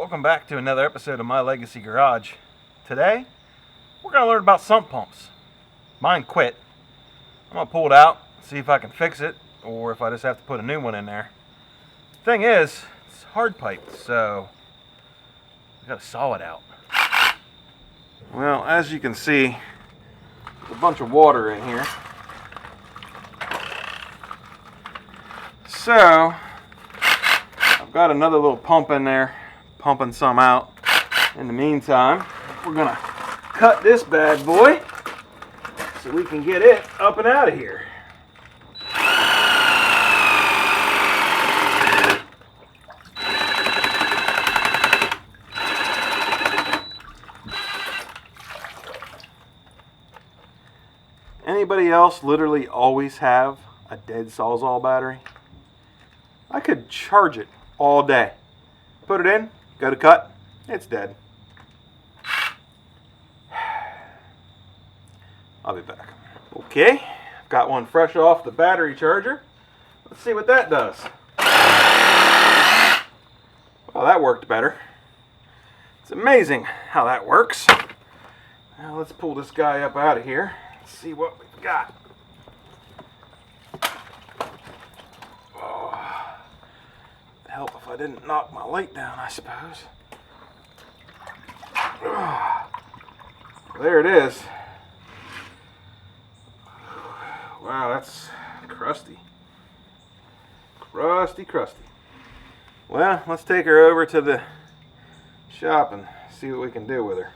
Welcome back to another episode of My Legacy Garage. Today, we're going to learn about sump pumps. Mine quit. I'm going to pull it out, see if I can fix it, or if I just have to put a new one in there. Thing is, it's hard pipe, so I got to saw it out. Well, as you can see, there's a bunch of water in here. So, I've got another little pump in there, pumping some out. In the meantime, we're gonna cut this bad boy so we can get it up and out of here. Anybody else literally always have a dead Sawzall battery? I could charge it all day. Put it in, go to cut, it's dead. I'll be back. Okay, I've got one fresh off the battery charger. Let's see what that does. Well, that worked better. It's amazing how that works. Now let's pull this guy up out of here. Let's see what we've got. Help if I didn't knock my light down, I suppose. There it is. Wow, that's crusty. Crusty. Well, let's take her over to the shop and see what we can do with her.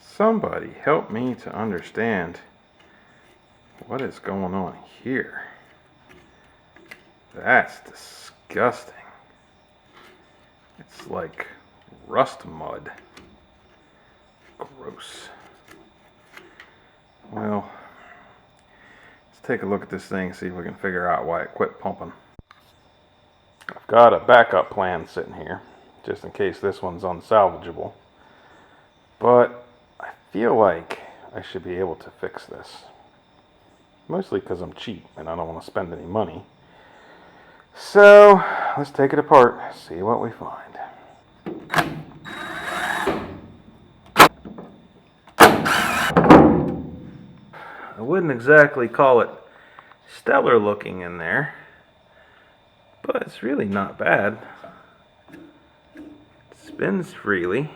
Somebody help me to understand what is going on here. That's disgusting. It's like rust mud. Gross. Well, let's take a look at this thing, see if we can figure out why it quit pumping. I've got a backup plan sitting here, just in case this one's unsalvageable. But I feel like I should be able to fix this. Mostly because I'm cheap and I don't want to spend any money. So, let's take it apart, see what we find. I wouldn't exactly call it stellar looking in there, but it's really not bad. It spins freely.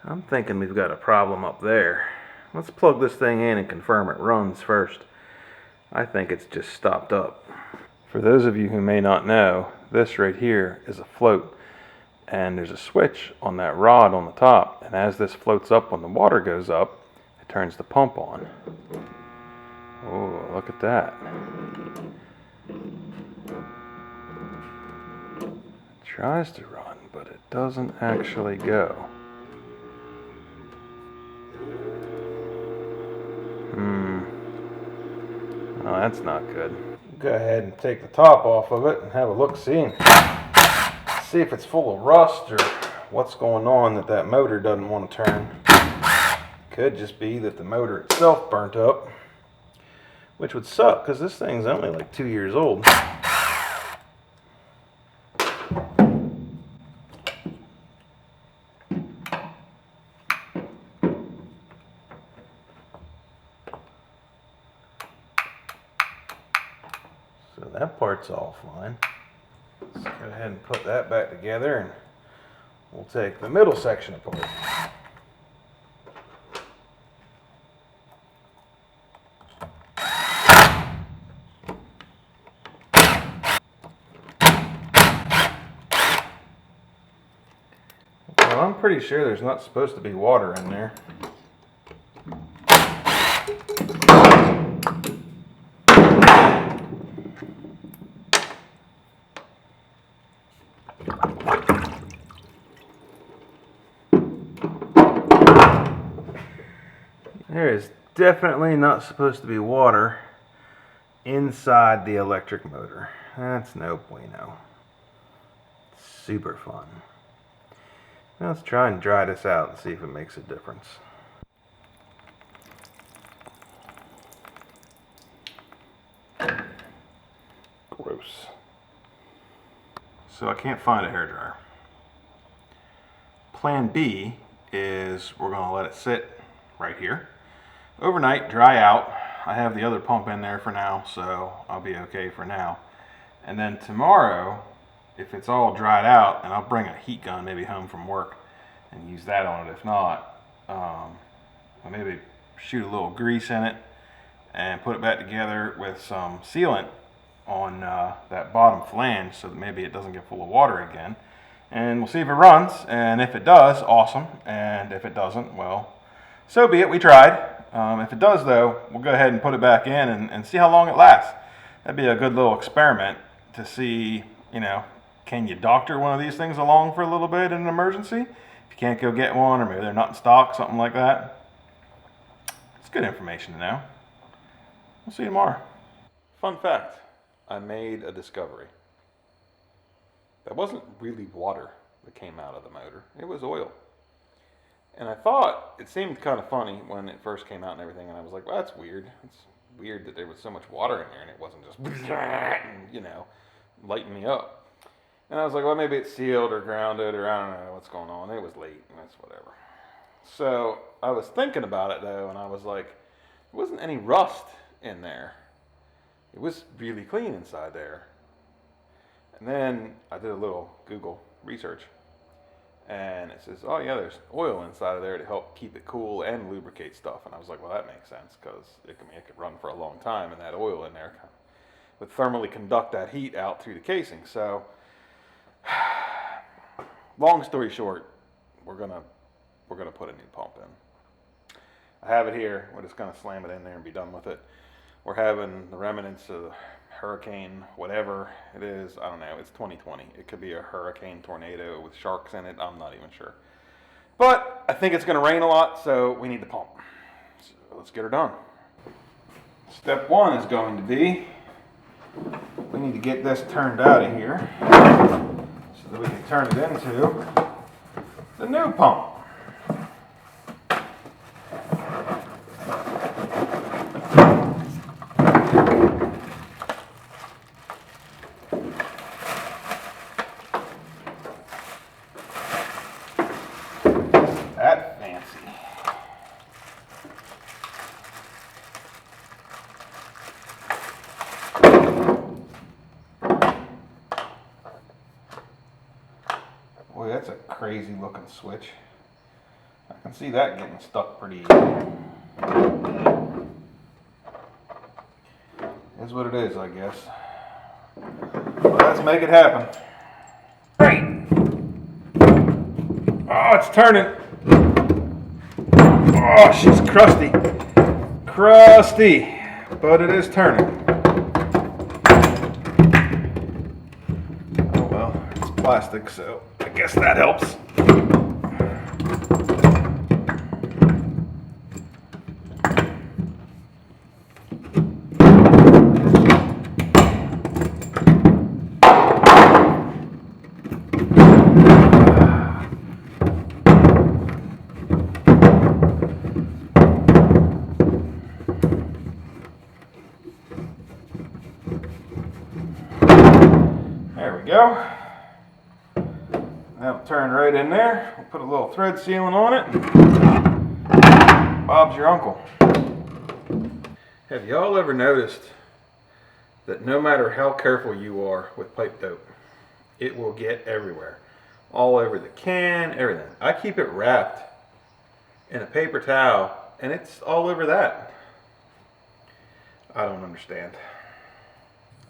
I'm thinking we've got a problem up there. Let's plug this thing in and confirm it runs first. I think it's just stopped up. For those of you who may not know, this right here is a float, and there's a switch on that rod on the top, and as this floats up when the water goes up, it turns the pump on. Oh, look at that. It tries to run, but it doesn't actually go. Well, that's not good. Go ahead and take the top off of it and have a look-see and see if it's full of rust or what's going on that motor doesn't want to turn. Could just be that the motor itself burnt up, which would suck because this thing's only like 2 years old. So that part's all fine. Let's go ahead and put that back together and we'll take the middle section apart. Well, I'm pretty sure there's not supposed to be water in there. There is definitely not supposed to be water inside the electric motor. That's no bueno. Super fun. Now let's try and dry this out and see if it makes a difference. Gross. So I can't find a hairdryer. plan B is we're going to let it sit right here overnight, dry out. I have the other pump in there for now, so I'll be okay for now. And then tomorrow, if it's all dried out, and I'll bring a heat gun maybe home from work and use that on it. If not, I'll maybe shoot a little grease in it and put it back together with some sealant on that bottom flange so that maybe it doesn't get full of water again. And we'll see if it runs, and if it does, awesome. And if it doesn't, well, so be it, we tried. If it does though, we'll go ahead and put it back in and see how long it lasts. That'd be a good little experiment to see, you know, can you doctor one of these things along for a little bit in an emergency? If you can't go get one, or maybe they're not in stock, something like that. It's good information to know. We'll see you tomorrow. Fun fact, I made a discovery. That wasn't really water that came out of the motor. It was oil. And I thought it seemed kind of funny when it first came out and everything, and I was like, well, that's weird. It's weird that there was so much water in there and it wasn't just, you know, lighting me up. And I was like, well, maybe it's sealed or grounded, or I don't know what's going on. It was late, and that's whatever. So I was thinking about it though, and I was like, there wasn't any rust in there. It was really clean inside there. And then I did a little Google research, and it says, oh yeah, there's oil inside of there to help keep it cool and lubricate stuff. And I was like, well, that makes sense, because it could run for a long time, and that oil in there would thermally conduct that heat out through the casing. So long story short, we're gonna put a new pump in. I have it here. We're just gonna slam it in there and be done with it. We're having the remnants of hurricane, whatever it is, I don't know, it's 2020. It could be a hurricane tornado with sharks in it, I'm not even sure. But I think it's gonna rain a lot, so we need the pump. So let's get her done. Step one is going to be, we need to get this turned out of here so that we can turn it into the new pump. Boy, that's a crazy looking switch. I can see that getting stuck pretty easy. Is what it is, I guess. Well, let's make it happen. Right. Oh, it's turning. Oh, she's crusty. Crusty. But it is turning. Oh well, it's plastic, so I guess that helps. There we go. That'll turn right in there. We'll put a little thread sealant on it. Bob's your uncle. Have y'all ever noticed that no matter how careful you are with pipe dope, it will get everywhere? All over the can, everything. I keep it wrapped in a paper towel and it's all over that. I don't understand.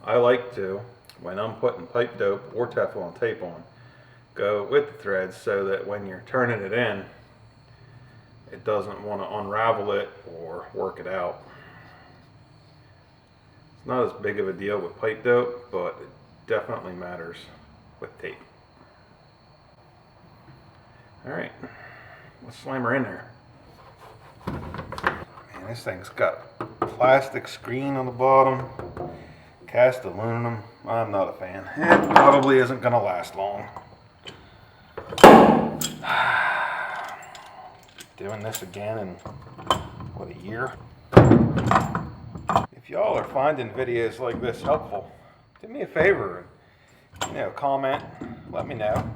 I like to, when I'm putting pipe dope or Teflon tape on, go with the threads so that when you're turning it in, it doesn't want to unravel it or work it out. It's not as big of a deal with pipe dope, but it definitely matters with tape. Alright, let's slam her in there. Man, this thing's got a plastic screen on the bottom. Cast aluminum. I'm not a fan. It probably isn't going to last long. Doing this again in, what, a year? If y'all are finding videos like this helpful, do me a favor and, comment, let me know.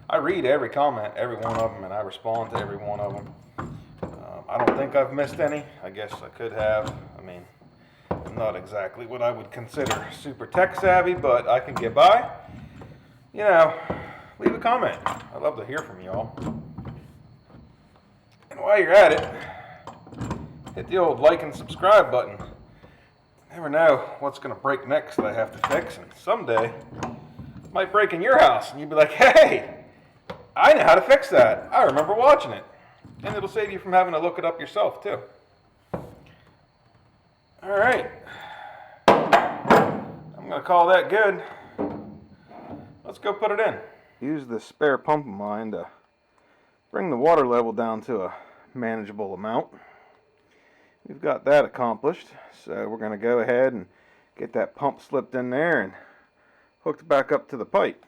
I read every comment, every one of them, and I respond to every one of them. I don't think I've missed any. I guess I could have. I mean, I'm not exactly what I would consider super tech savvy, but I can get by. You know, leave a comment. I'd love to hear from y'all. And while you're at it, hit the old like and subscribe button. Never know what's going to break next that I have to fix, and someday it might break in your house, and you'd be like, hey, I know how to fix that. I remember watching it. And it'll save you from having to look it up yourself, too. All right. I'm going to call that good. Let's go put it in. Use the spare pump of mine to bring the water level down to a manageable amount. We've got that accomplished, so we're going to go ahead and get that pump slipped in there and hooked back up to the pipe.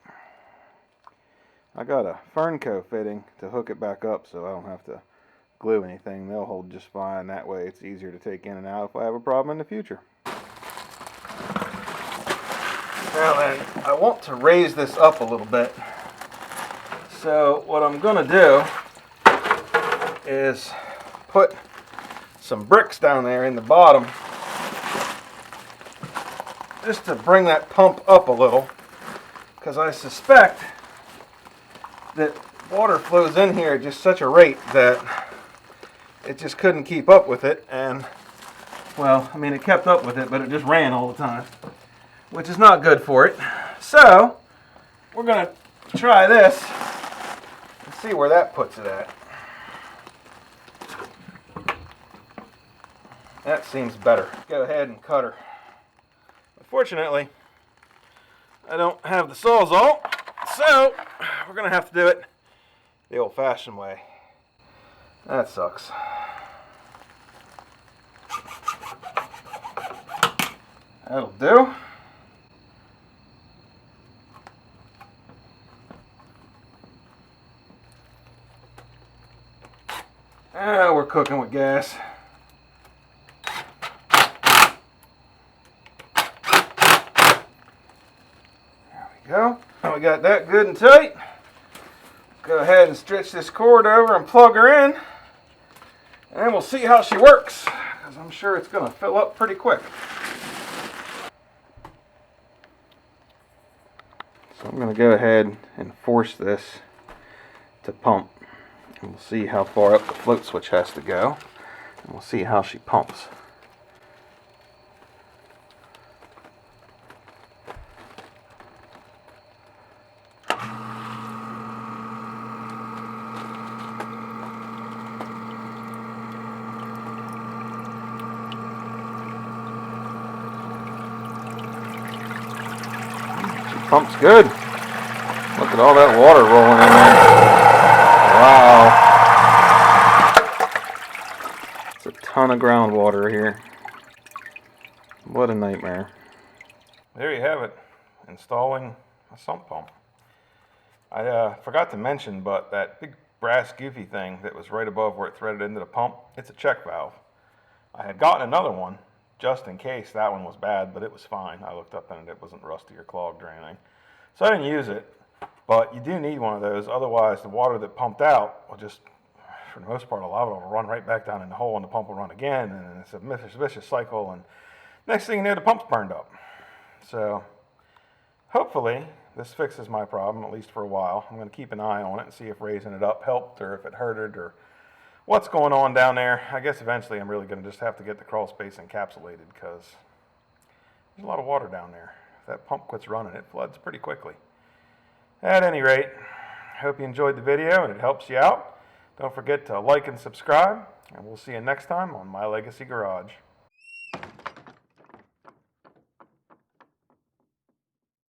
I got a Fernco fitting to hook it back up so I don't have to glue anything. They'll hold just fine. That way it's easier to take in and out if I have a problem in the future. Now then, I want to raise this up a little bit. So what I'm going to do is put some bricks down there in the bottom just to bring that pump up a little, because I suspect that water flows in here at just such a rate that it just couldn't keep up with it. And well, I mean, it kept up with it, but it just ran all the time, which is not good for it. So we're going to try this and see where that puts it at. That seems better. Go ahead and cut her. Unfortunately, I don't have the Sawzall, so we're going to have to do it the old-fashioned way. That sucks. That'll do. We're cooking with gas. Go. Now we got that good and tight. Go ahead and stretch this cord over and plug her in, and we'll see how she works, because I'm sure it's going to fill up pretty quick. So I'm going to go ahead and force this to pump, and we'll see how far up the float switch has to go, and we'll see how she pumps. Pump's good. Look at all that water rolling in there. Wow. It's a ton of groundwater here. What a nightmare. There you have it. Installing a sump pump. I forgot to mention, but that big brass goofy thing that was right above where it threaded into the pump, it's a check valve. I had gotten another one just in case that one was bad, but it was fine. I looked up and it wasn't rusty or clogged or anything. So I didn't use it, but you do need one of those. Otherwise, the water that pumped out will just, for the most part, a lot of it will run right back down in the hole, and the pump will run again, and it's a vicious cycle, and next thing you know, the pump's burned up. So hopefully this fixes my problem, at least for a while. I'm going to keep an eye on it and see if raising it up helped, or if it hurt it, or what's going on down there. I guess eventually I'm really going to just have to get the crawl space encapsulated, because there's a lot of water down there. If that pump quits running, it floods pretty quickly. At any rate, I hope you enjoyed the video and it helps you out. Don't forget to like and subscribe, and we'll see you next time on My Legacy Garage.